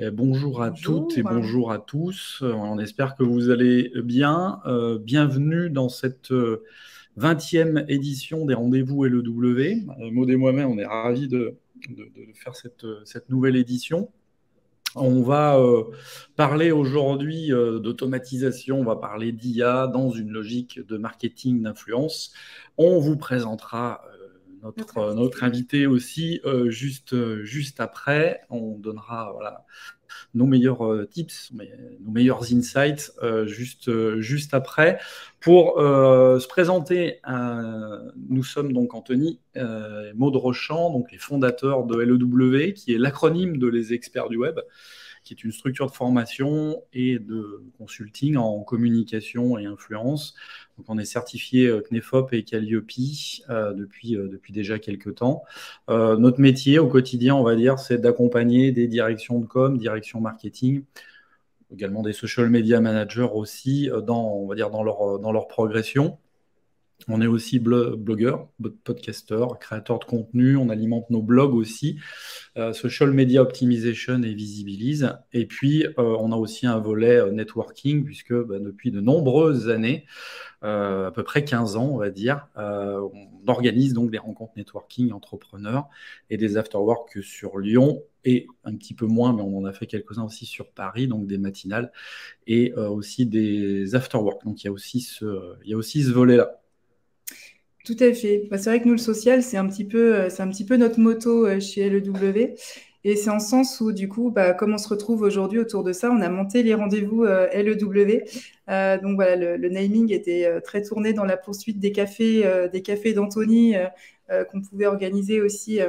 Bonjour à toutes et Bonjour. bonjour à tous. On espère que vous allez bien. Bienvenue dans cette 20e édition des Rendez-vous LEW. Maud et moi-même, on est ravis de faire cette nouvelle édition. On va parler aujourd'hui d'automatisation, on va parler d'IA dans une logique de marketing d'influence. On vous présentera notre invité aussi juste après. On donnera nos meilleurs tips, nos meilleurs insights juste après. Pour se présenter, nous sommes donc Anthony et Maud Rochant, donc les fondateurs de LEW, qui est l'acronyme de Les Experts du Web, qui est une structure de formation et de consulting en communication et influence. Donc, on est certifié CNEFOP et Calliope depuis déjà quelques temps. Notre métier au quotidien, on va dire, c'est d'accompagner des directions de com, directions marketing, également des social media managers aussi, on va dire, dans leur progression. On est aussi blogueur, podcasteur, créateur de contenu. On alimente nos blogs aussi. Social Media Optimization et Visibilise. Et puis, on a aussi un volet networking, puisque depuis de nombreuses années, à peu près 15 ans, on va dire, on organise donc des rencontres networking entrepreneurs et des afterwork sur Lyon, et un petit peu moins, mais on en a fait quelques-uns aussi sur Paris, donc des matinales, et aussi des afterwork. Donc, il y a aussi ce volet-là. Tout à fait. C'est vrai que nous, le social, c'est un petit peu notre motto chez LEW. Et c'est en sens où, du coup, comme on se retrouve aujourd'hui autour de ça, on a monté les rendez-vous LEW. Donc voilà, le naming était très tourné dans la poursuite des cafés d'Anthony qu'on pouvait organiser aussi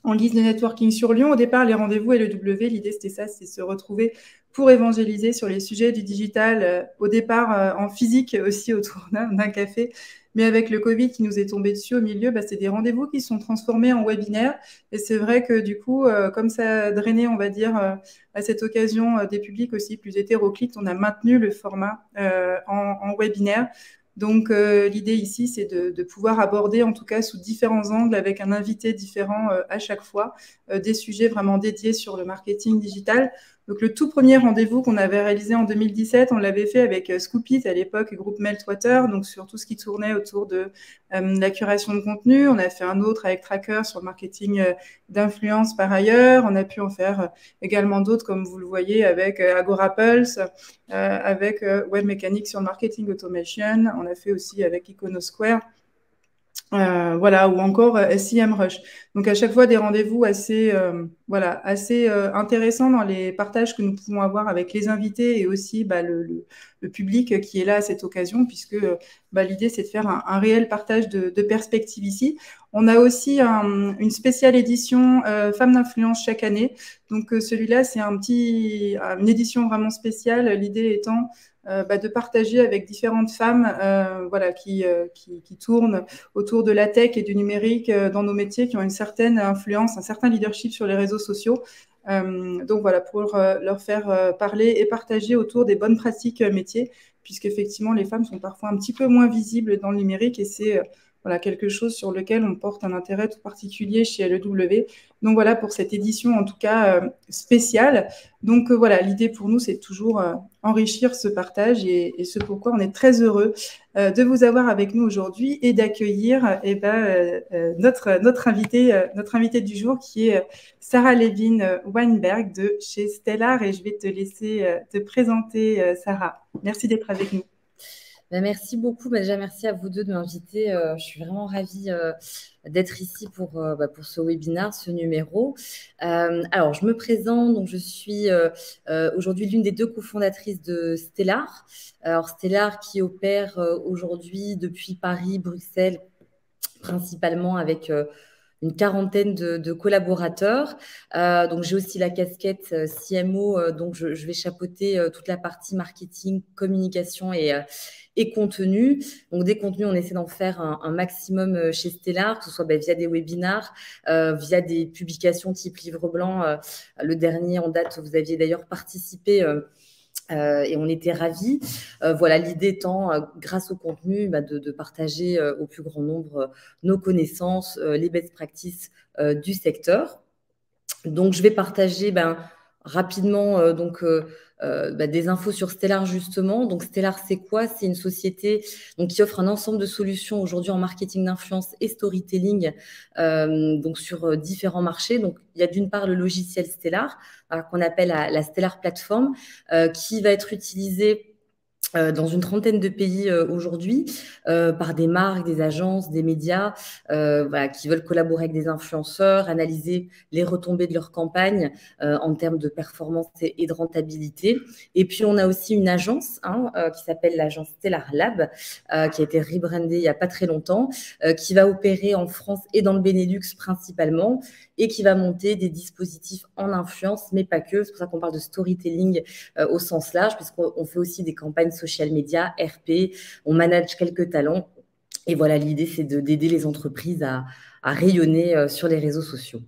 en guise de networking sur Lyon. Au départ, les rendez-vous LEW, l'idée c'était ça, c'est se retrouver pour évangéliser sur les sujets du digital, au départ en physique aussi autour d'un café. Mais avec le Covid qui nous est tombé dessus au milieu, c'est des rendez-vous qui sont transformés en webinaires. Et c'est vrai que du coup, comme ça a drainé, on va dire, à cette occasion, des publics aussi plus hétéroclites, on a maintenu le format en webinaire. Donc, l'idée ici, c'est de pouvoir aborder, en tout cas sous différents angles, avec un invité différent à chaque fois, des sujets vraiment dédiés sur le marketing digital. Donc, le tout premier rendez-vous qu'on avait réalisé en 2017, on l'avait fait avec Scoopit, à l'époque, groupe Meltwater, donc sur tout ce qui tournait autour de la curation de contenu. On a fait un autre avec Tracker sur le marketing d'influence par ailleurs. On a pu en faire également d'autres, comme vous le voyez, avec AgoraPulse, avec WebMechanics sur le marketing automation. On a fait aussi avec Iconosquare. Voilà, ou encore SEMrush. Donc à chaque fois des rendez-vous assez intéressants dans les partages que nous pouvons avoir avec les invités et aussi le public qui est là à cette occasion, puisque l'idée c'est de faire un réel partage de perspectives ici. On a aussi une spéciale édition Femmes d'influence chaque année. Donc celui-là c'est une édition vraiment spéciale. L'idée étant de partager avec différentes femmes qui tournent autour de la tech et du numérique dans nos métiers, qui ont une certaine influence, un certain leadership sur les réseaux sociaux. Donc voilà, pour leur faire parler et partager autour des bonnes pratiques métiers, puisqu'effectivement les femmes sont parfois un petit peu moins visibles dans le numérique, et c'est quelque chose sur lequel on porte un intérêt tout particulier chez LEW. Donc voilà pour cette édition en tout cas spéciale. Donc voilà, l'idée pour nous c'est toujours enrichir ce partage, et ce pourquoi on est très heureux de vous avoir avec nous aujourd'hui et d'accueillir notre invité du jour, qui est Sarah Levin-Weinberg de chez Stellar. Et je vais te laisser te présenter, Sarah. Merci d'être avec nous. Merci beaucoup. Déjà, merci à vous deux de m'inviter. Je suis vraiment ravie d'être ici pour ce webinaire, ce numéro. Alors, je me présente. Donc, je suis aujourd'hui l'une des deux cofondatrices de Stellar. Alors, Stellar qui opère aujourd'hui depuis Paris, Bruxelles, principalement avec une quarantaine de collaborateurs. Donc, j'ai aussi la casquette CMO, donc je vais chapeauter toute la partie marketing, communication et contenu. Donc, des contenus, on essaie d'en faire un maximum chez Stellar, que ce soit via des webinars, via des publications type livre blanc. Le dernier en date, vous aviez d'ailleurs participé et on était ravis. Voilà, l'idée étant, grâce au contenu, de partager au plus grand nombre nos connaissances, les best practices du secteur. Donc, je vais partager rapidement des infos sur Stellar justement. Donc Stellar, c'est quoi? C'est une société qui offre un ensemble de solutions aujourd'hui en marketing d'influence et storytelling donc sur différents marchés. Donc il y a d'une part le logiciel Stellar qu'on appelle la Stellar Platform qui va être utilisé dans une trentaine de pays aujourd'hui par des marques, des agences, des médias qui veulent collaborer avec des influenceurs, analyser les retombées de leur campagne en termes de performance et de rentabilité. Et puis, on a aussi une agence qui s'appelle l'agence Stellar Lab, qui a été rebrandée il n'y a pas très longtemps, qui va opérer en France et dans le Benelux principalement et qui va monter des dispositifs en influence, mais pas que. C'est pour ça qu'on parle de storytelling au sens large, puisqu'on fait aussi des campagnes social media, RP, on manage quelques talents. Et voilà, l'idée, c'est d'aider les entreprises à rayonner sur les réseaux sociaux.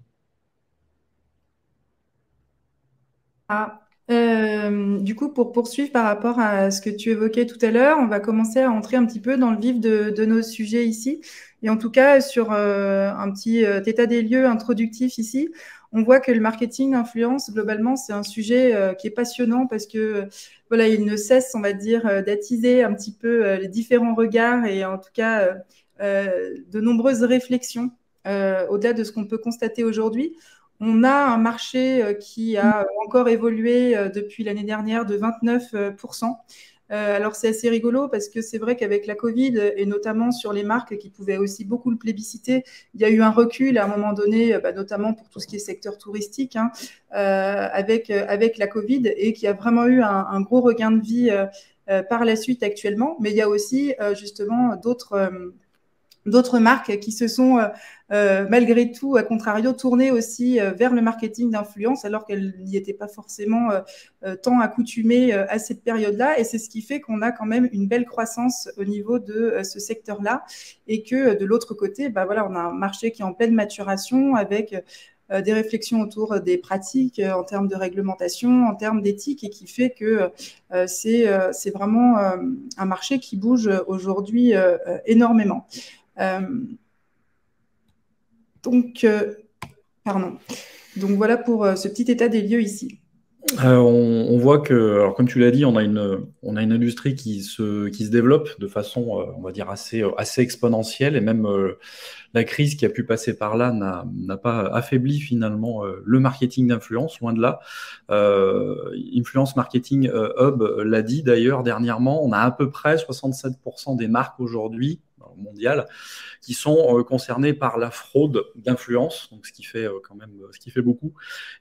Du coup, pour poursuivre par rapport à ce que tu évoquais tout à l'heure, on va commencer à entrer un petit peu dans le vif de nos sujets ici. Et en tout cas, sur un petit état des lieux introductif ici, on voit que le marketing influence, globalement, c'est un sujet qui est passionnant parce que voilà, il ne cesse, on va dire, d'attiser un petit peu les différents regards et en tout cas de nombreuses réflexions au-delà de ce qu'on peut constater aujourd'hui. On a un marché qui a encore évolué depuis l'année dernière de 29%. Alors, c'est assez rigolo parce que c'est vrai qu'avec la Covid et notamment sur les marques qui pouvaient aussi beaucoup le plébisciter, il y a eu un recul à un moment donné, notamment pour tout ce qui est secteur touristique, avec la Covid et qui a vraiment eu un gros regain de vie par la suite actuellement. Mais il y a aussi justement d'autres marques qui se sont malgré tout, à contrario, tournées aussi vers le marketing d'influence alors qu'elles n'y étaient pas forcément tant accoutumées à cette période-là. Et c'est ce qui fait qu'on a quand même une belle croissance au niveau de ce secteur-là et que de l'autre côté, voilà, on a un marché qui est en pleine maturation avec des réflexions autour des pratiques en termes de réglementation, en termes d'éthique et qui fait que c'est vraiment un marché qui bouge aujourd'hui énormément. Donc voilà pour ce petit état des lieux ici. On voit que, alors comme tu l'as dit, on a une industrie qui se développe de façon, on va dire, assez exponentielle, et même la crise qui a pu passer par là n'a pas affaibli finalement le marketing d'influence, loin de là. Influence Marketing Hub l'a dit d'ailleurs dernièrement, on a à peu près 67% des marques aujourd'hui mondiales qui sont concernées par la fraude d'influence, donc ce qui fait beaucoup,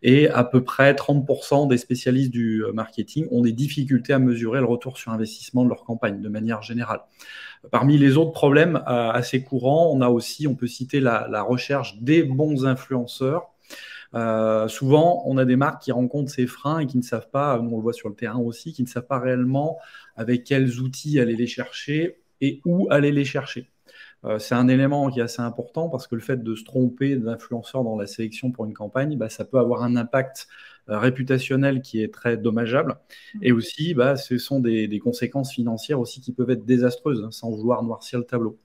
et à peu près 30% des spécialistes du marketing ont des difficultés à mesurer le retour sur investissement de leur campagne de manière générale. Parmi les autres problèmes assez courants, on peut citer la recherche des bons influenceurs. Souvent, on a des marques qui rencontrent ces freins et qui ne savent pas, nous on le voit sur le terrain aussi, qui ne savent pas réellement avec quels outils aller les chercher et où aller les chercher. C'est un élément qui est assez important parce que le fait de se tromper d'influenceurs dans la sélection pour une campagne, ça peut avoir un impact réputationnel qui est très dommageable. Et aussi, ce sont des conséquences financières aussi qui peuvent être désastreuses, sans vouloir noircir le tableau.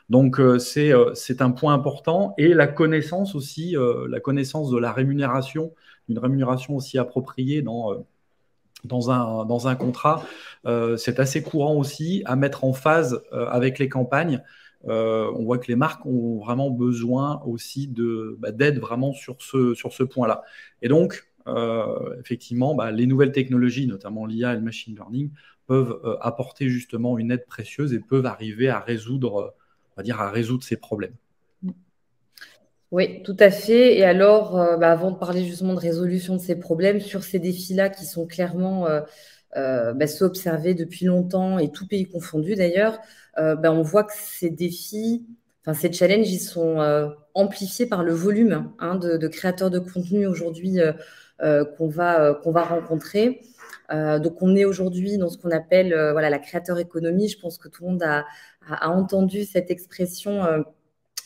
Donc, c'est un point important. Et la connaissance aussi, la connaissance de la rémunération, une rémunération aussi appropriée dans un contrat, c'est assez courant aussi à mettre en phase avec les campagnes. On voit que les marques ont vraiment besoin aussi d'aide vraiment sur ce point-là. Et donc, effectivement, les nouvelles technologies, notamment l'IA et le machine learning, peuvent apporter justement une aide précieuse et peuvent arriver à résoudre ces problèmes. Oui, tout à fait. Et alors, avant de parler justement de résolution de ces problèmes, sur ces défis-là qui sont clairement ceux observés depuis longtemps et tout pays confondu d'ailleurs, on voit que ces défis, ces challenges, ils sont amplifiés par le volume de créateurs de contenu aujourd'hui qu'on va rencontrer. Donc, on est aujourd'hui dans ce qu'on appelle la créateur économie. Je pense que tout le monde a entendu cette expression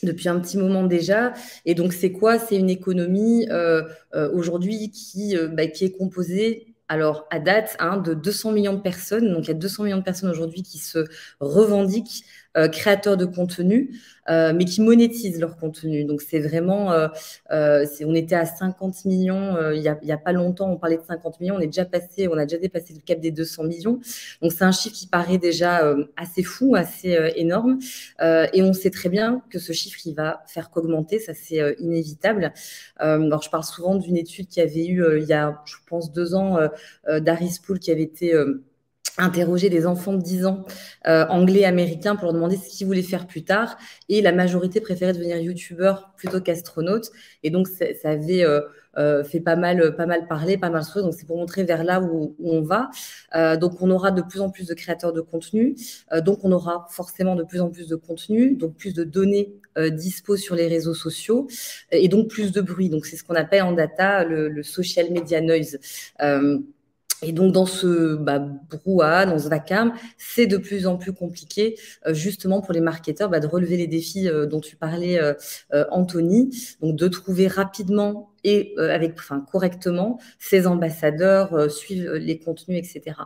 depuis un petit moment déjà. Et donc, c'est quoi? C'est une économie aujourd'hui qui est composée, alors à date, de 200 millions de personnes. Donc, il y a 200 millions de personnes aujourd'hui qui se revendiquent créateurs de contenu, mais qui monétisent leur contenu. Donc, c'est vraiment, on était à 50 millions il y a pas longtemps, on parlait de 50 millions, on a déjà dépassé le cap des 200 millions. Donc, c'est un chiffre qui paraît déjà assez fou, assez énorme. Et on sait très bien que ce chiffre, il va faire qu'augmenter, ça c'est inévitable. Alors, je parle souvent d'une étude qui avait eu, il y a, je pense, 2 ans, d'Harris Poll, qui avait été interroger des enfants de 10 ans anglais américains pour leur demander ce qu'ils voulaient faire plus tard, et la majorité préférait devenir youtubeur plutôt qu'astronaute, et donc ça avait fait pas mal parler, pas mal sourire. Donc c'est pour montrer vers là où on va. Donc on aura de plus en plus de créateurs de contenu, donc on aura forcément de plus en plus de contenu, donc plus de données dispo sur les réseaux sociaux, et donc plus de bruit. Donc c'est ce qu'on appelle en data le social media noise. Et donc, dans ce brouhaha, dans ce vacarme, c'est de plus en plus compliqué, justement, pour les marketeurs, de relever les défis dont tu parlais, Anthony. Donc, de trouver rapidement et correctement ces ambassadeurs, suivre les contenus, etc.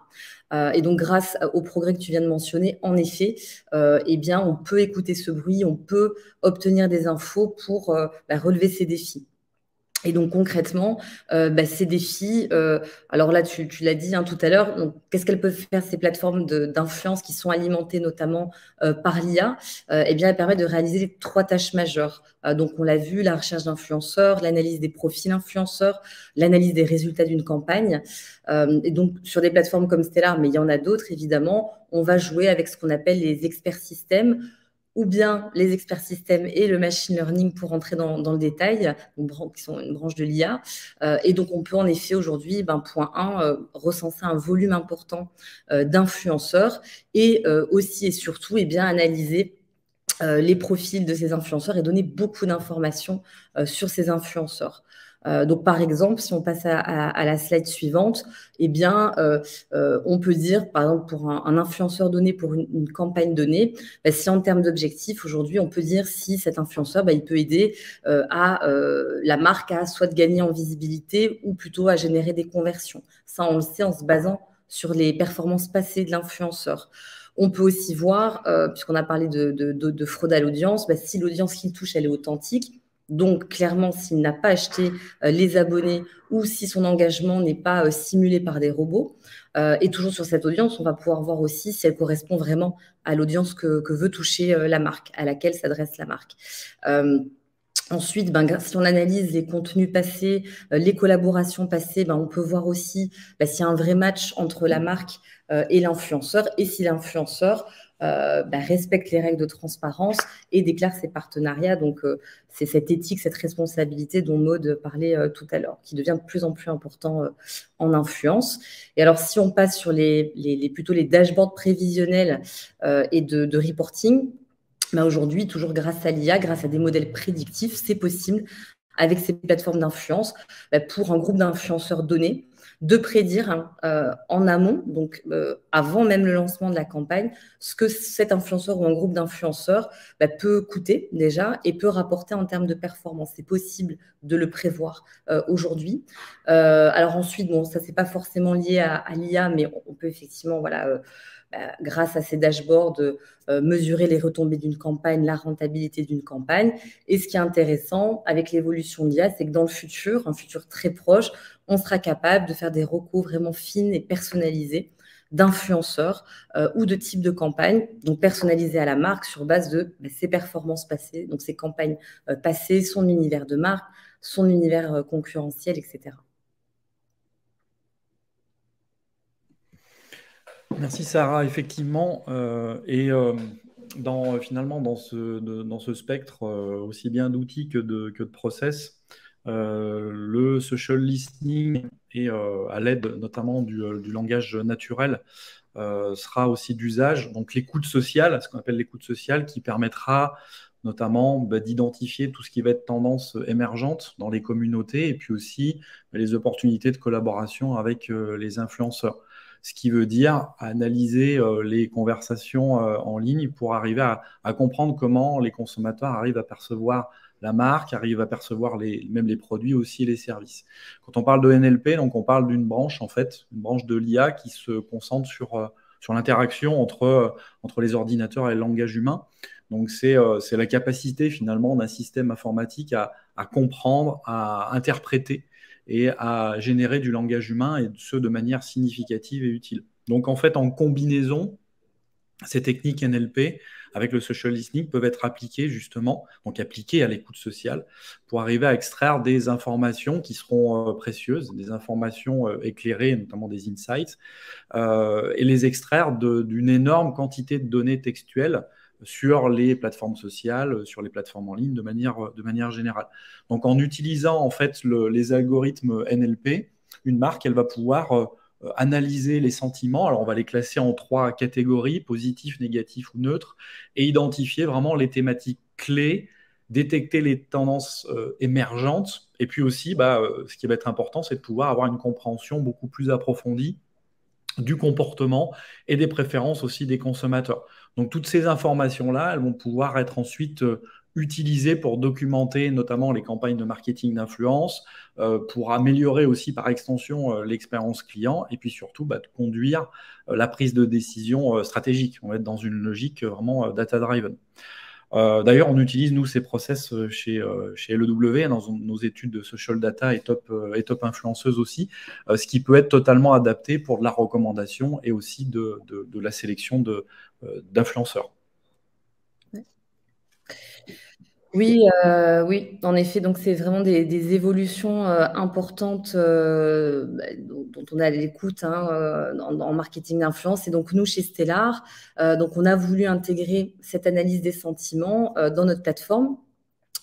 Et donc, grâce au progrès que tu viens de mentionner, en effet, eh bien, on peut écouter ce bruit, on peut obtenir des infos pour relever ces défis. Et donc concrètement, ces défis, alors là tu l'as dit tout à l'heure, donc qu'est-ce qu'elles peuvent faire ces plateformes d'influence qui sont alimentées notamment par l'IA? Eh bien, elles permettent de réaliser les 3 tâches majeures. Donc on l'a vu, la recherche d'influenceurs, l'analyse des profils influenceurs, l'analyse des résultats d'une campagne. Et donc sur des plateformes comme Stellar, mais il y en a d'autres évidemment, on va jouer avec ce qu'on appelle les experts systèmes, ou bien les experts systèmes et le machine learning pour rentrer dans le détail, qui sont une branche de l'IA. Et donc, on peut en effet aujourd'hui, point 1, recenser un volume important d'influenceurs, et aussi et surtout analyser les profils de ces influenceurs et donner beaucoup d'informations sur ces influenceurs. Donc, par exemple, si on passe à la slide suivante, eh bien, on peut dire, par exemple, pour un influenceur donné, pour une campagne donnée, si en termes d'objectifs, aujourd'hui, on peut dire si cet influenceur, il peut aider la marque à soit de gagner en visibilité ou plutôt à générer des conversions. Ça, on le sait en se basant sur les performances passées de l'influenceur. On peut aussi voir, puisqu'on a parlé de fraude à l'audience, si l'audience qu'il touche, elle est authentique. Donc, clairement, s'il n'a pas acheté les abonnés, ou si son engagement n'est pas simulé par des robots, et toujours sur cette audience, on va pouvoir voir aussi si elle correspond vraiment à l'audience que veut toucher la marque, à laquelle s'adresse la marque. Ensuite, si on analyse les contenus passés, les collaborations passées, on peut voir aussi s'il y a un vrai match entre la marque et l'influenceur, et si l'influenceur respecte les règles de transparence et déclare ses partenariats. Donc, c'est cette éthique, cette responsabilité dont Maud parlait tout à l'heure, qui devient de plus en plus important en influence. Et alors, si on passe sur plutôt les dashboards prévisionnels et de reporting, aujourd'hui, toujours grâce à l'IA, grâce à des modèles prédictifs, c'est possible, avec ces plateformes d'influence, pour un groupe d'influenceurs donné, de prédire en amont, donc avant même le lancement de la campagne, ce que cet influenceur ou un groupe d'influenceurs peut coûter déjà et peut rapporter en termes de performance. C'est possible de le prévoir aujourd'hui. Alors ensuite, ça c'est pas forcément lié à l'IA, mais on peut effectivement, grâce à ces dashboards, mesurer les retombées d'une campagne, la rentabilité d'une campagne. Et ce qui est intéressant avec l'évolution de l'IA, c'est que dans le futur, un futur très proche, on sera capable de faire des recos vraiment fines et personnalisés d'influenceurs ou de types de campagnes, donc personnalisées à la marque sur base de ses performances passées, donc ses campagnes passées, son univers de marque, son univers concurrentiel, etc. Merci Sarah, effectivement. Finalement, dans ce spectre, aussi bien d'outils que de process, le social listening et à l'aide notamment du langage naturel sera aussi d'usage. Donc l'écoute sociale, ce qu'on appelle l'écoute sociale, qui permettra notamment d'identifier tout ce qui va être tendance émergente dans les communautés et puis aussi les opportunités de collaboration avec les influenceurs. Ce qui veut dire analyser les conversations en ligne pour arriver à comprendre comment les consommateurs arrivent à percevoir la marque, arrivent à percevoir même les produits aussi et les services. Quand on parle de NLP, donc on parle d'une branche, en fait, une branche de l'IA qui se concentre sur l'interaction entre les ordinateurs et le langage humain. Donc, c'est la capacité finalement d'un système informatique à comprendre, à interpréter et à générer du langage humain, et ce de manière significative et utile. Donc, en fait, en combinaison, ces techniques NLP avec le social listening peuvent être appliquées justement, donc appliquées à l'écoute sociale, pour arriver à extraire des informations qui seront précieuses, des informations éclairées, notamment des insights, et les extraire d'une énorme quantité de données textuelles sur les plateformes sociales, sur les plateformes en ligne de manière générale. Donc en utilisant en fait les algorithmes NLP, une marque, elle va pouvoir analyser les sentiments. Alors on va les classer en 3 catégories, positifs, négatifs ou neutres, et identifier vraiment les thématiques clés, détecter les tendances émergentes, et puis aussi, ce qui va être important, c'est de pouvoir avoir une compréhension beaucoup plus approfondie du comportement et des préférences aussi des consommateurs. Donc toutes ces informations-là, elles vont pouvoir être ensuite utilisées pour documenter notamment les campagnes de marketing d'influence, pour améliorer aussi par extension l'expérience client, et puis surtout de conduire la prise de décision stratégique. On va être dans une logique vraiment data-driven. D'ailleurs, on utilise, nous, ces process chez LEW, dans nos études de social data et top influenceuse aussi, ce qui peut être totalement adapté pour de la recommandation et aussi de la sélection d'influenceurs. Oui, oui, en effet, donc c'est vraiment des évolutions importantes dont on est à l'écoute en marketing d'influence. Et donc nous, chez Stellar, donc on a voulu intégrer cette analyse des sentiments dans notre plateforme.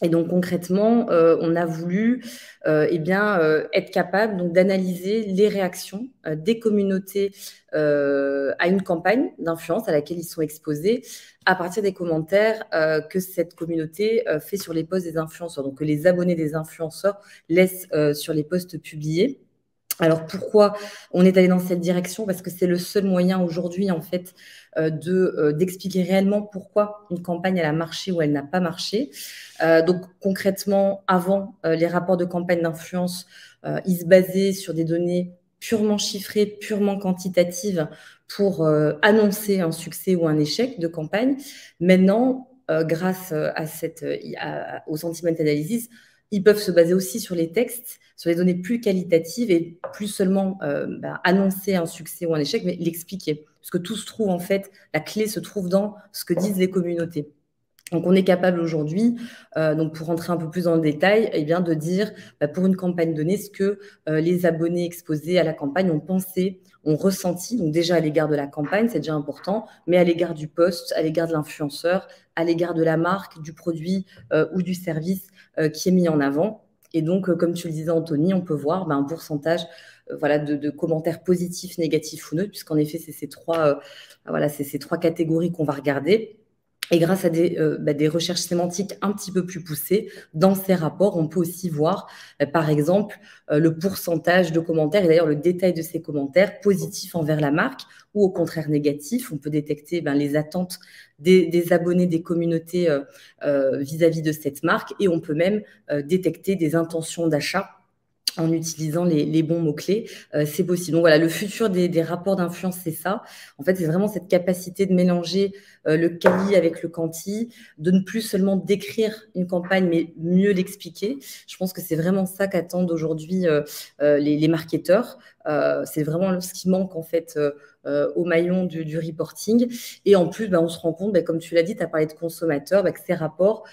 Et donc concrètement, on a voulu être capable donc d'analyser les réactions des communautés à une campagne d'influence à laquelle ils sont exposés à partir des commentaires que cette communauté fait sur les posts des influenceurs, donc que les abonnés des influenceurs laissent sur les posts publiés. Alors pourquoi on est allé dans cette direction? Parce que c'est le seul moyen aujourd'hui en fait d'expliquer réellement pourquoi une campagne elle a marché ou elle n'a pas marché. Donc concrètement, avant les rapports de campagne d'influence, ils se basaient sur des données purement chiffrées, purement quantitatives pour annoncer un succès ou un échec de campagne. Maintenant, grâce au sentiment analysis, ils peuvent se baser aussi sur les textes, sur les données plus qualitatives et plus seulement annoncer un succès ou un échec, mais l'expliquer. Parce que tout se trouve, en fait, la clé se trouve dans ce que disent les communautés. Donc, on est capable aujourd'hui, donc pour rentrer un peu plus dans le détail, de dire pour une campagne donnée ce que les abonnés exposés à la campagne ont pensé, ont ressenti, donc déjà à l'égard de la campagne, c'est déjà important, mais à l'égard du post, à l'égard de l'influenceur, à l'égard de la marque, du produit ou du service qui est mis en avant. Et donc, comme tu le disais, Anthony, on peut voir un pourcentage de commentaires positifs, négatifs ou neutres, puisqu'en effet, c'est ces trois catégories qu'on va regarder. Et grâce à des recherches sémantiques un petit peu plus poussées, dans ces rapports, on peut aussi voir, par exemple, le pourcentage de commentaires et d'ailleurs le détail de ces commentaires positifs envers la marque ou au contraire négatifs. On peut détecter les attentes des abonnés, des communautés vis-à-vis de cette marque, et on peut même détecter des intentions d'achat en utilisant les bons mots-clés, c'est possible. Donc voilà, le futur des rapports d'influence, c'est ça. En fait, c'est vraiment cette capacité de mélanger le quali avec le quanti, de ne plus seulement décrire une campagne, mais mieux l'expliquer. Je pense que c'est vraiment ça qu'attendent aujourd'hui les marketeurs. C'est vraiment ce qui manque en fait au maillon du reporting. Et en plus, on se rend compte, comme tu l'as dit, tu as parlé de consommateurs, que ces rapports,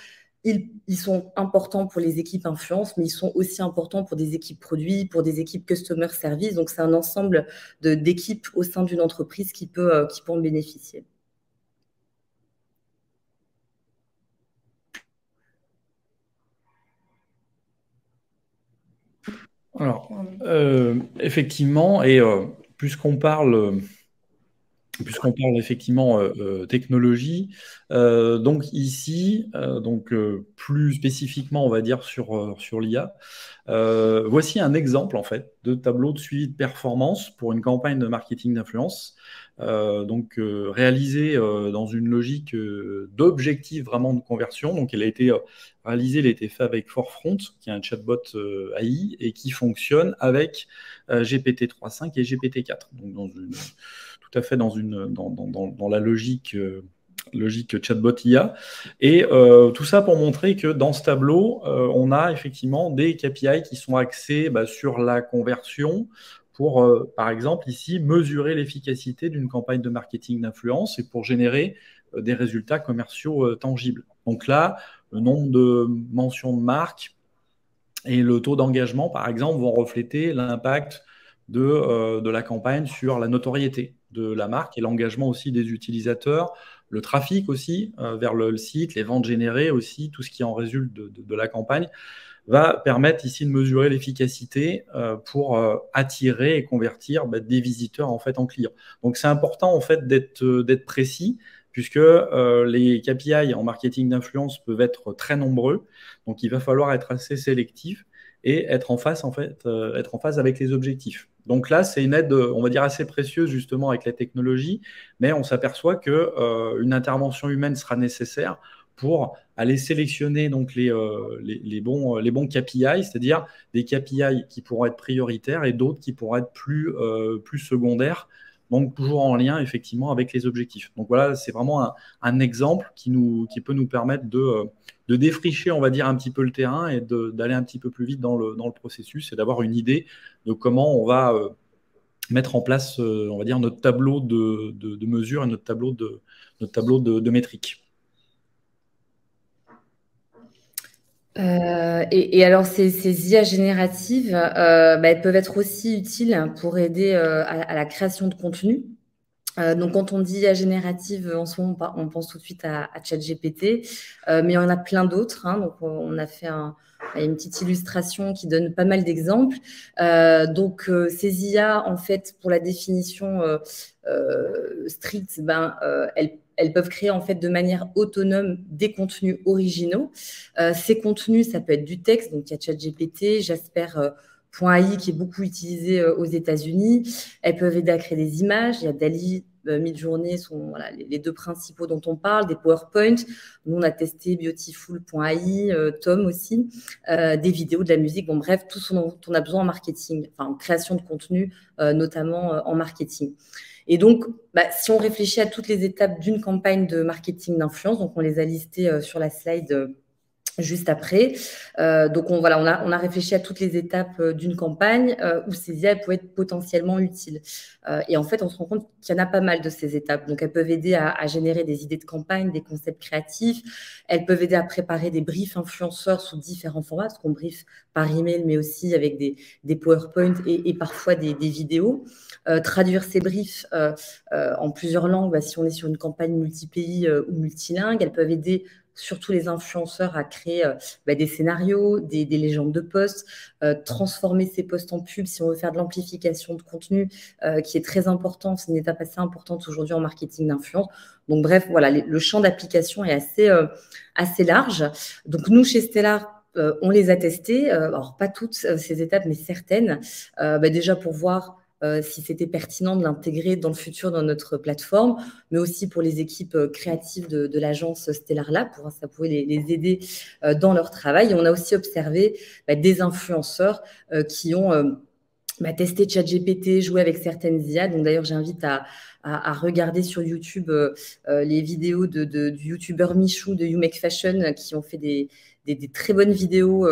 ils sont importants pour les équipes influence, mais ils sont aussi importants pour des équipes produits, pour des équipes customer service. Donc, c'est un ensemble d'équipes au sein d'une entreprise qui peut en bénéficier. Alors, effectivement, et puisqu'on parle effectivement technologie, donc ici, plus spécifiquement, on va dire sur l'IA, voici un exemple en fait de tableau de suivi de performance pour une campagne de marketing d'influence, réalisée dans une logique d'objectif vraiment de conversion. Donc, elle a été faite avec Forefront, qui est un chatbot AI et qui fonctionne avec GPT-3.5 et GPT-4. Donc, tout à fait dans la logique chatbot IA. Et tout ça pour montrer que dans ce tableau, on a effectivement des KPI qui sont axés sur la conversion pour, par exemple, ici, mesurer l'efficacité d'une campagne de marketing d'influence et pour générer des résultats commerciaux tangibles. Donc là, le nombre de mentions de marque et le taux d'engagement, par exemple, vont refléter l'impact de la campagne sur la notoriété de la marque et l'engagement aussi des utilisateurs, le trafic aussi vers le site, les ventes générées aussi, tout ce qui en résulte de la campagne, va permettre ici de mesurer l'efficacité pour attirer et convertir des visiteurs en fait en clients. Donc c'est important en fait d'être précis, puisque les KPI en marketing d'influence peuvent être très nombreux. Donc il va falloir être assez sélectif et être en phase avec les objectifs. Donc là, c'est une aide, on va dire, assez précieuse justement avec la technologie, mais on s'aperçoit qu'une intervention humaine sera nécessaire pour aller sélectionner donc les bons KPI, c'est-à-dire des KPI qui pourront être prioritaires et d'autres qui pourront être plus secondaires, donc toujours en lien effectivement avec les objectifs. Donc voilà, c'est vraiment un exemple qui peut nous permettre de défricher, on va dire, un petit peu le terrain et d'aller un petit peu plus vite dans le processus et d'avoir une idée de comment on va mettre en place, on va dire, notre tableau de mesure et notre tableau de métriques. Et alors, ces IA génératives, elles peuvent être aussi utiles pour aider à la création de contenu. Donc, quand on dit IA générative, en ce moment, on pense tout de suite à ChatGPT, mais il y en a plein d'autres. Donc, on a fait une petite illustration qui donne pas mal d'exemples. Donc, ces IA, en fait, pour la définition stricte, elles peuvent créer en fait de manière autonome des contenus originaux. Ces contenus, ça peut être du texte, donc il y a ChatGPT, Jasper.ai qui est beaucoup utilisé aux États-Unis. Elles peuvent aider à créer des images. Il y a DALL-E, Midjourney sont les deux principaux dont on parle, des PowerPoint. Nous, on a testé Beautiful.ai, Tom aussi, des vidéos, de la musique. Bon, bref, tout ce dont on a besoin en marketing, enfin en création de contenu, notamment en marketing. Et donc, si on réfléchit à toutes les étapes d'une campagne de marketing d'influence, donc on les a listées sur la slide juste après. Donc, on a réfléchi à toutes les étapes d'une campagne où ces IA pouvaient être potentiellement utiles. Et en fait, on se rend compte qu'il y en a pas mal de ces étapes. Donc, elles peuvent aider à générer des idées de campagne, des concepts créatifs. Elles peuvent aider à préparer des briefs influenceurs sous différents formats, parce qu'on brief par email, mais aussi avec des PowerPoint et parfois des vidéos. Traduire ces briefs en plusieurs langues, si on est sur une campagne multi-pays ou multilingue. Elles peuvent aider surtout les influenceurs à créer des scénarios, des légendes de posts, transformer ces posts en pub si on veut faire de l'amplification de contenu, qui est très important. C'est une étape assez importante aujourd'hui en marketing d'influence. Donc bref, voilà, le champ d'application est assez large. Donc nous, chez Stellar, on les a testées, alors pas toutes ces étapes, mais certaines, déjà pour voir si c'était pertinent de l'intégrer dans le futur dans notre plateforme, mais aussi pour les équipes créatives de l'agence Stellar Lab, pour ça pouvait les aider dans leur travail. Et on a aussi observé des influenceurs qui ont testé ChatGPT, joué avec certaines IA. Donc d'ailleurs, j'invite à regarder sur YouTube les vidéos du youtubeur Michou de You Make Fashion qui ont fait des très bonnes vidéos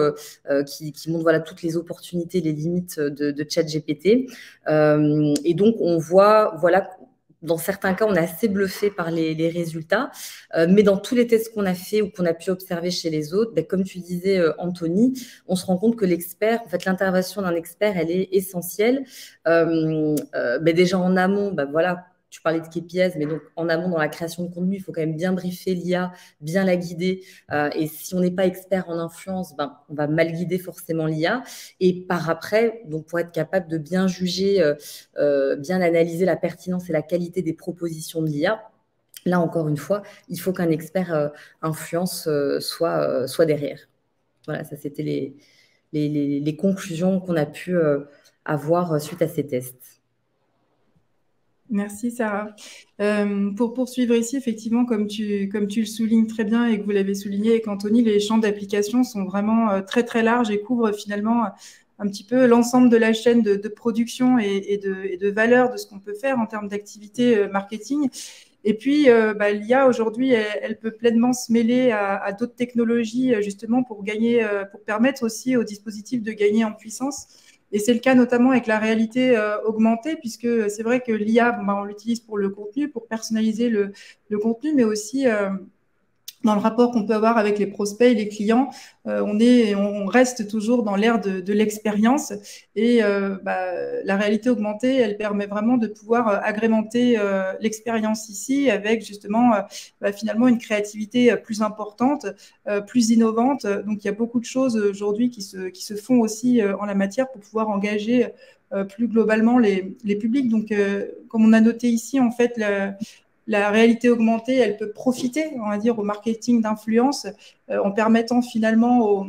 qui montrent toutes les opportunités, les limites de ChatGPT. Et donc, on voit, dans certains cas, on est assez bluffé par les résultats. Mais dans tous les tests qu'on a fait ou qu'on a pu observer chez les autres, comme tu disais, Anthony, on se rend compte que l'expert, en fait, l'intervention d'un expert, elle est essentielle. Déjà en amont, tu parlais de KPIs, mais donc en amont, dans la création de contenu, il faut quand même bien briefer l'IA, bien la guider. Et si on n'est pas expert en influence, on va mal guider forcément l'IA. Et par après, donc pour être capable de bien juger, bien analyser la pertinence et la qualité des propositions de l'IA, là, encore une fois, il faut qu'un expert influence soit derrière. Voilà, ça, c'était les conclusions qu'on a pu avoir suite à ces tests. Merci Sarah. Pour poursuivre ici, effectivement, comme tu le soulignes très bien et que vous l'avez souligné avec Anthony, les champs d'application sont vraiment très très larges et couvrent finalement un petit peu l'ensemble de la chaîne de production et de valeur de ce qu'on peut faire en termes d'activité marketing. Et puis, l'IA aujourd'hui, elle peut pleinement se mêler à d'autres technologies justement pour permettre aussi aux dispositifs de gagner en puissance. Et c'est le cas notamment avec la réalité augmentée, puisque c'est vrai que l'IA, on l'utilise pour le contenu, pour personnaliser le contenu, mais aussi dans le rapport qu'on peut avoir avec les prospects et les clients, on reste toujours dans l'ère de l'expérience. Et la réalité augmentée, elle permet vraiment de pouvoir agrémenter l'expérience ici avec justement finalement une créativité plus importante, plus innovante. Donc, il y a beaucoup de choses aujourd'hui qui se font aussi en la matière pour pouvoir engager plus globalement les publics. Donc, comme on a noté ici, en fait, la réalité augmentée, elle peut profiter, on va dire, au marketing d'influence en permettant finalement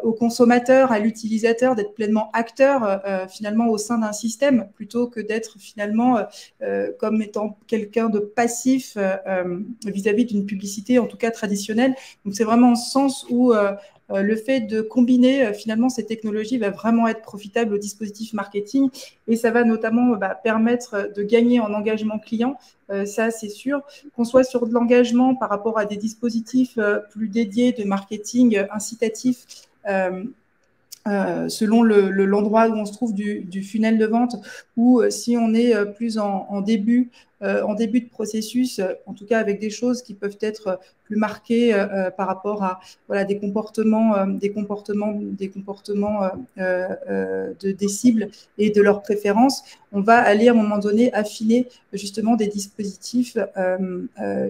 aux consommateurs, à l'utilisateur d'être pleinement acteur finalement au sein d'un système plutôt que d'être finalement comme étant quelqu'un de passif vis-à-vis d'une publicité, en tout cas traditionnelle. Donc, c'est vraiment en ce sens où le fait de combiner finalement ces technologies va vraiment être profitable au dispositif marketing et ça va notamment permettre de gagner en engagement client. Ça, c'est sûr. Qu'on soit sur de l'engagement par rapport à des dispositifs plus dédiés de marketing incitatif selon l'endroit où on se trouve du funnel de vente ou si on est plus en début de processus, en tout cas avec des choses qui peuvent être plus marquées par rapport à des comportements des cibles et de leurs préférences, on va aller à un moment donné affiner justement des dispositifs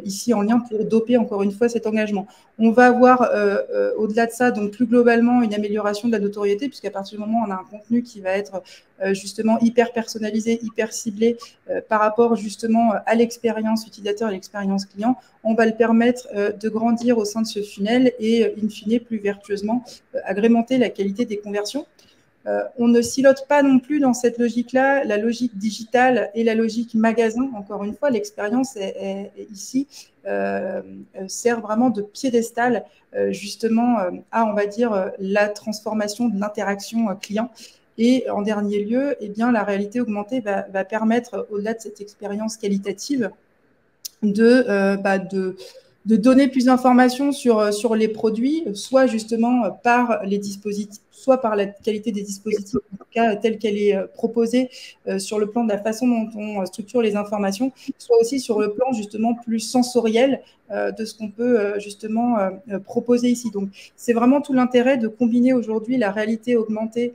ici en lien pour doper encore une fois cet engagement. On va avoir au-delà de ça, donc plus globalement, une amélioration de la notoriété, puisqu'à partir du moment où on a un contenu qui va être justement hyper personnalisé, hyper ciblé par rapport justement à l'expérience utilisateur et l'expérience client, on va le permettre de grandir au sein de ce funnel et in fine plus vertueusement agrémenter la qualité des conversions. On ne silote pas non plus dans cette logique-là la logique digitale et la logique magasin. Encore une fois, l'expérience est ici sert vraiment de piédestal justement à, on va dire, la transformation de l'interaction client. Et en dernier lieu, eh bien, la réalité augmentée va permettre, au-delà de cette expérience qualitative, de donner plus d'informations sur les produits, soit justement par les dispositifs, soit par la qualité des dispositifs, en tout cas telle qu'elle est proposée sur le plan de la façon dont on structure les informations, soit aussi sur le plan justement plus sensoriel de ce qu'on peut justement proposer ici. Donc, c'est vraiment tout l'intérêt de combiner aujourd'hui la réalité augmentée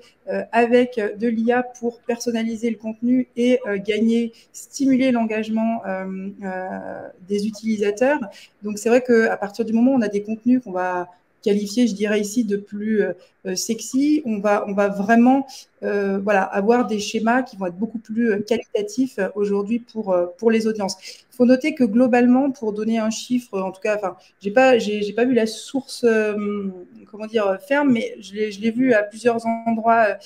avec de l'IA pour personnaliser le contenu et stimuler l'engagement des utilisateurs. Donc, c'est vrai qu'à partir du moment où on a des contenus qu'on va qualifier, je dirais ici, de plus sexy, on va vraiment avoir des schémas qui vont être beaucoup plus qualitatifs aujourd'hui pour les audiences. Il faut noter que globalement, pour donner un chiffre, en tout cas, enfin, j'ai pas vu la source, ferme, mais je l'ai vu à plusieurs endroits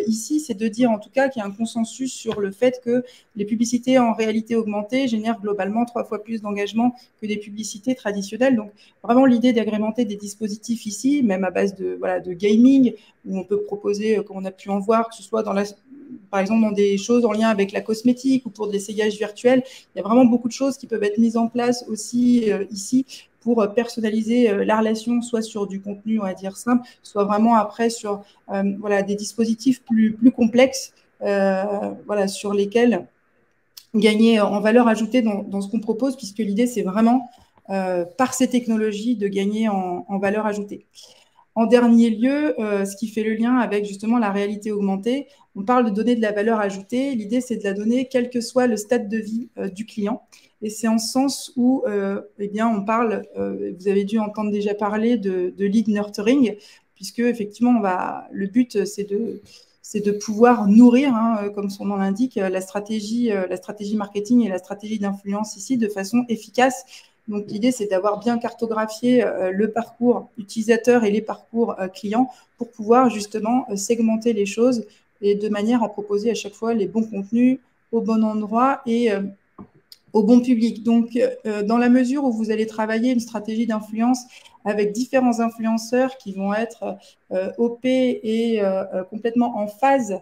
ici, c'est de dire en tout cas qu'il y a un consensus sur le fait que les publicités en réalité augmentée génèrent globalement 3 fois plus d'engagement que des publicités traditionnelles. Donc, vraiment l'idée d'agrémenter des dispositifs ici, même à base de gaming, où on peut proposer, comme on a pu en voir, que ce soit par exemple dans des choses en lien avec la cosmétique ou pour de l'essayage virtuel. Il y a vraiment beaucoup de choses qui peuvent être mises en place aussi ici pour personnaliser la relation, soit sur du contenu, on va dire, simple, soit vraiment après sur des dispositifs plus complexes sur lesquels gagner en valeur ajoutée dans ce qu'on propose, puisque l'idée, c'est vraiment, par ces technologies, de gagner en valeur ajoutée. En dernier lieu, ce qui fait le lien avec justement la réalité augmentée, on parle de donner de la valeur ajoutée. L'idée, c'est de la donner quel que soit le stade de vie du client. Et c'est en ce sens où on parle, vous avez dû entendre déjà parler de lead nurturing, puisque effectivement, le but, c'est de pouvoir nourrir, comme son nom l'indique, la stratégie marketing et la stratégie d'influence ici de façon efficace. Donc, l'idée, c'est d'avoir bien cartographié le parcours utilisateur et les parcours clients pour pouvoir justement segmenter les choses et de manière à proposer à chaque fois les bons contenus au bon endroit et au bon public. Donc, dans la mesure où vous allez travailler une stratégie d'influence avec différents influenceurs qui vont être OP et complètement en phase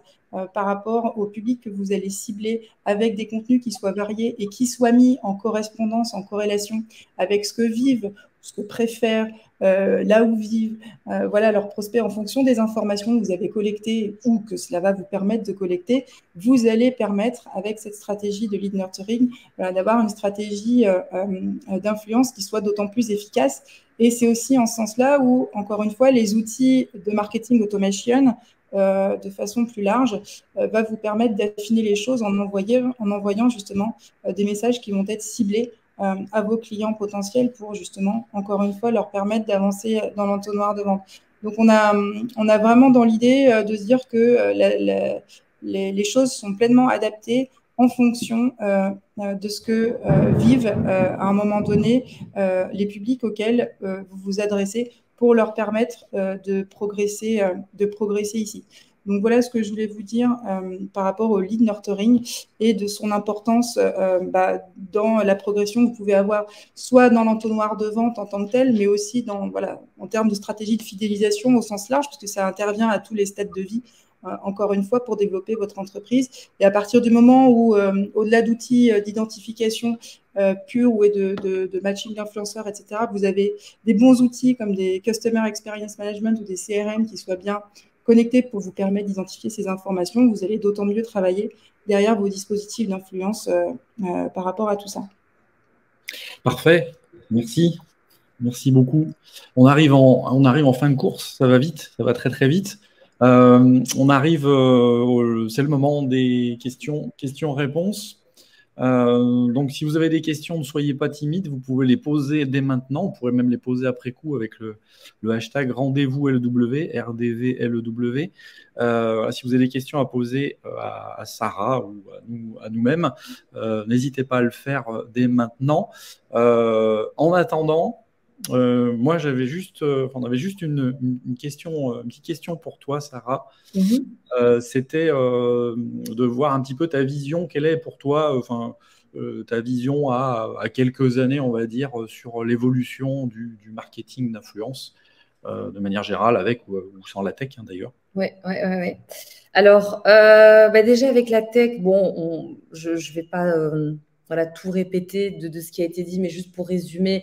par rapport au public que vous allez cibler, avec des contenus qui soient variés et qui soient mis en correspondance, en corrélation avec ce que vivent, ce que préfèrent, là où vivent, voilà, leurs prospects, en fonction des informations que vous avez collectées ou que cela va vous permettre de collecter, vous allez permettre, avec cette stratégie de lead nurturing, d'avoir une stratégie d'influence qui soit d'autant plus efficace. Et c'est aussi en ce sens-là où, encore une fois, les outils de marketing automation, de façon plus large, va vous permettre d'affiner les choses en envoyant justement des messages qui vont être ciblés à vos clients potentiels pour justement, encore une fois, leur permettre d'avancer dans l'entonnoir de vente. Donc, on a vraiment dans l'idée de se dire que les choses sont pleinement adaptées en fonction de ce que vivent à un moment donné les publics auxquels vous vous adressez pour leur permettre de progresser ici. Donc voilà ce que je voulais vous dire par rapport au lead nurturing et de son importance dans la progression que vous pouvez avoir, soit dans l'entonnoir de vente en tant que tel, mais aussi en termes de stratégie de fidélisation au sens large, puisque ça intervient à tous les stades de vie, encore une fois, pour développer votre entreprise. Et à partir du moment où, au-delà d'outils d'identification pure ou de matching d'influenceurs, etc., vous avez des bons outils comme des Customer Experience Management ou des CRM qui soient bien connectés pour vous permettre d'identifier ces informations, vous allez d'autant mieux travailler derrière vos dispositifs d'influence par rapport à tout ça. Parfait, merci. Merci beaucoup. On arrive en fin de course, ça va vite, ça va très très vite. On arrive, c'est le moment des questions-réponses. Donc, si vous avez des questions, ne soyez pas timides, vous pouvez les poser dès maintenant. On pourrait même les poser après coup avec le hashtag rendez-vous LEW, RDV-LEW. Si vous avez des questions à poser à Sarah ou à nous-mêmes, n'hésitez pas à le faire dès maintenant. En attendant, moi, on avait juste une petite question pour toi, Sarah. C'était de voir un petit peu ta vision. Quelle est pour toi, ta vision à quelques années, on va dire, sur l'évolution du marketing d'influence, de manière générale, avec ou sans la tech, hein, d'ailleurs. Oui. Alors, déjà avec la tech, bon, je ne vais pas tout répéter de ce qui a été dit, mais juste pour résumer,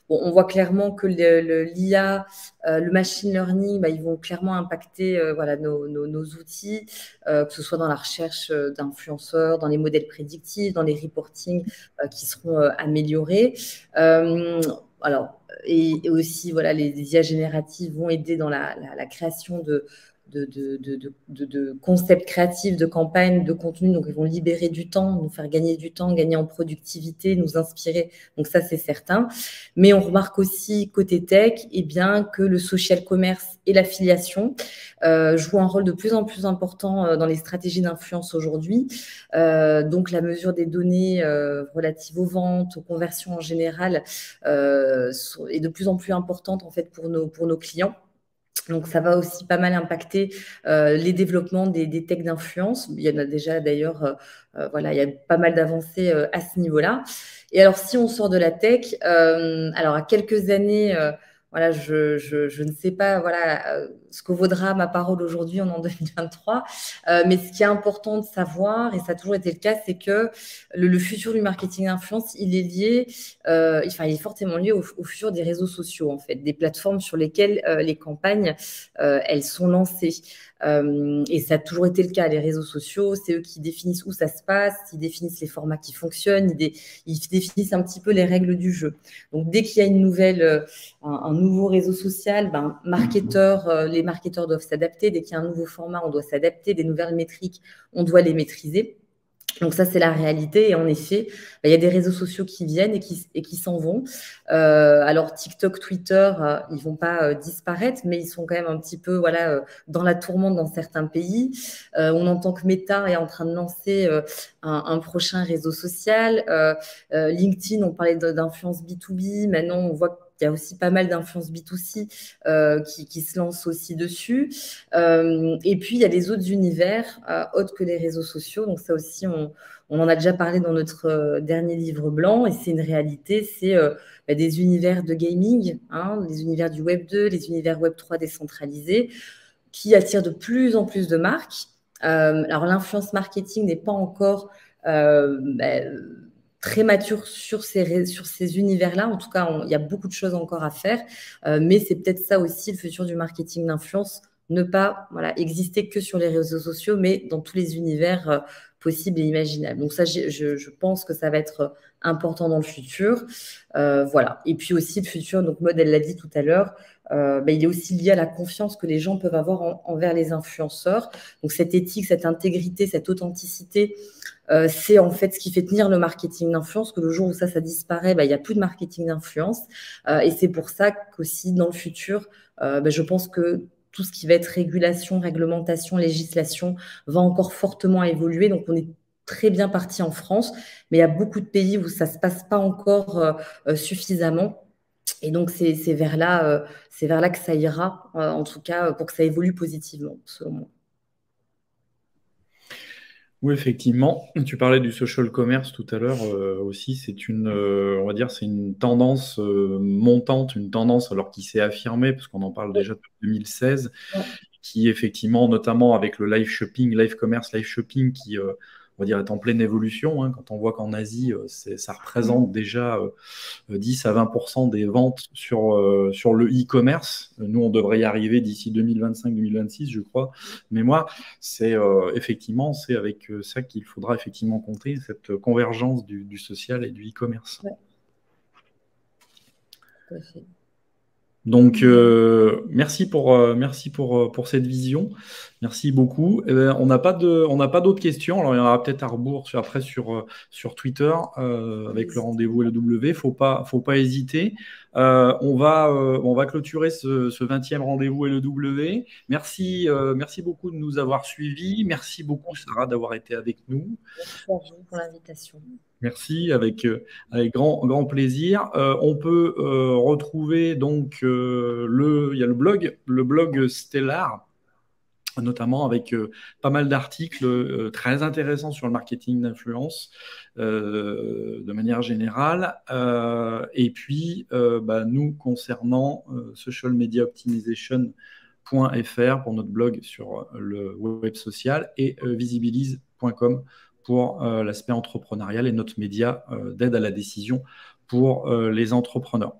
bon, on voit clairement que l'IA, le machine learning, ils vont clairement impacter nos outils, que ce soit dans la recherche d'influenceurs, dans les modèles prédictifs, dans les reportings qui seront améliorés. Alors, et aussi, voilà, les IA génératives vont aider dans la création de concepts créatifs, de campagnes, de contenu. Donc, ils vont libérer du temps, nous faire gagner du temps, gagner en productivité, nous inspirer. Donc, ça, c'est certain. Mais on remarque aussi, côté tech, que le social commerce et l'affiliation jouent un rôle de plus en plus important dans les stratégies d'influence aujourd'hui. Donc, la mesure des données relatives aux ventes, aux conversions en général, est de plus en plus importante, en fait, pour nos clients. Donc, ça va aussi pas mal impacter les développements des techs d'influence. Il y en a déjà d'ailleurs, il y a pas mal d'avancées à ce niveau-là. Et alors, si on sort de la tech, alors à quelques années, je ne sais pas ce que vaudra ma parole aujourd'hui, en 2023. Mais ce qui est important de savoir, et ça a toujours été le cas, c'est que le futur du marketing d'influence, il est lié, il est fortement lié au futur des réseaux sociaux, en fait, des plateformes sur lesquelles les campagnes, elles sont lancées. Et ça a toujours été le cas. Les réseaux sociaux, c'est eux qui définissent où ça se passe, ils définissent les formats qui fonctionnent, ils définissent un petit peu les règles du jeu. Donc, dès qu'il y a un nouveau réseau social, les marketeurs doivent s'adapter. Dès qu'il y a un nouveau format, on doit s'adapter. Des nouvelles métriques, on doit les maîtriser. Donc ça, c'est la réalité. Et en effet, il y a des réseaux sociaux qui viennent et qui s'en vont. Alors TikTok, Twitter, ils vont pas disparaître, mais ils sont quand même un petit peu dans la tourmente dans certains pays. On entend que Meta est en train de lancer un prochain réseau social. LinkedIn, on parlait d'influence B2B. Maintenant, on voit il y a aussi pas mal d'influence B2C qui se lancent aussi dessus. Et puis, il y a les autres univers autres que les réseaux sociaux. Donc, ça aussi, on en a déjà parlé dans notre dernier livre blanc, et c'est une réalité, c'est des univers de gaming, hein, les univers du Web 2, les univers Web 3 décentralisés, qui attirent de plus en plus de marques. Alors, l'influence marketing n'est pas encore très mature sur ces univers-là. En tout cas, il y a beaucoup de choses encore à faire, mais c'est peut-être ça aussi le futur du marketing d'influence, ne pas exister que sur les réseaux sociaux, mais dans tous les univers possibles et imaginables. Donc ça, je pense que ça va être important dans le futur. Voilà. Et puis aussi le futur, donc Maud, elle l'a dit tout à l'heure, il est aussi lié à la confiance que les gens peuvent avoir envers les influenceurs. Donc cette éthique, cette intégrité, cette authenticité, c'est en fait ce qui fait tenir le marketing d'influence, que le jour où ça disparaît, il n'y a plus de marketing d'influence. Et c'est pour ça qu'aussi dans le futur, je pense que tout ce qui va être régulation, réglementation, législation va encore fortement évoluer. Donc on est très bien parti en France, mais il y a beaucoup de pays où ça ne se passe pas encore suffisamment. Et donc c'est vers là que ça ira, en tout cas pour que ça évolue positivement, selon moi. Oui, effectivement. Tu parlais du social commerce tout à l'heure aussi. C'est on va dire, c'est une tendance montante, une tendance alors qui s'est affirmée, parce qu'on en parle déjà depuis 2016, qui effectivement, notamment avec le live shopping, live commerce, live shopping, qui on va dire est en pleine évolution. Hein, quand on voit qu'en Asie, ça représente déjà 10 à 20% des ventes sur le e-commerce. Nous, on devrait y arriver d'ici 2025-2026, je crois. Mais moi, c'est effectivement, c'est avec ça qu'il faudra effectivement compter, cette convergence du social et du e-commerce. Ouais. Tout à fait. Donc, merci pour cette vision. Merci beaucoup. On n'a pas d'autres questions. Alors, il y en aura peut-être à rebours après sur Twitter avec le rendez-vous et le W. Faut pas hésiter. On va clôturer ce 20e rendez-vous et le W. Merci beaucoup de nous avoir suivis. Merci beaucoup, Sarah, d'avoir été avec nous. Merci à vous pour l'invitation. Merci, avec grand plaisir. On peut retrouver donc il y a le blog Stellar, notamment avec pas mal d'articles très intéressants sur le marketing d'influence de manière générale. Et puis, nous, concernant Social Media Optimization.fr pour notre blog sur le web social et visibilize.com pour l'aspect entrepreneurial et notre média d'aide à la décision pour les entrepreneurs.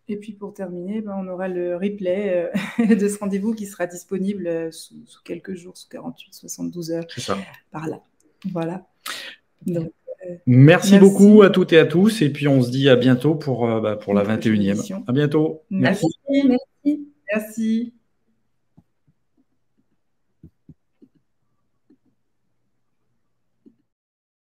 Et puis pour terminer, on aura le replay de ce rendez-vous qui sera disponible sous quelques jours, sous 48, 72 heures. C'est ça. Par là. Voilà. Donc, merci beaucoup à toutes et à tous. Et puis on se dit à bientôt pour la 21e. À bientôt. Merci. Merci.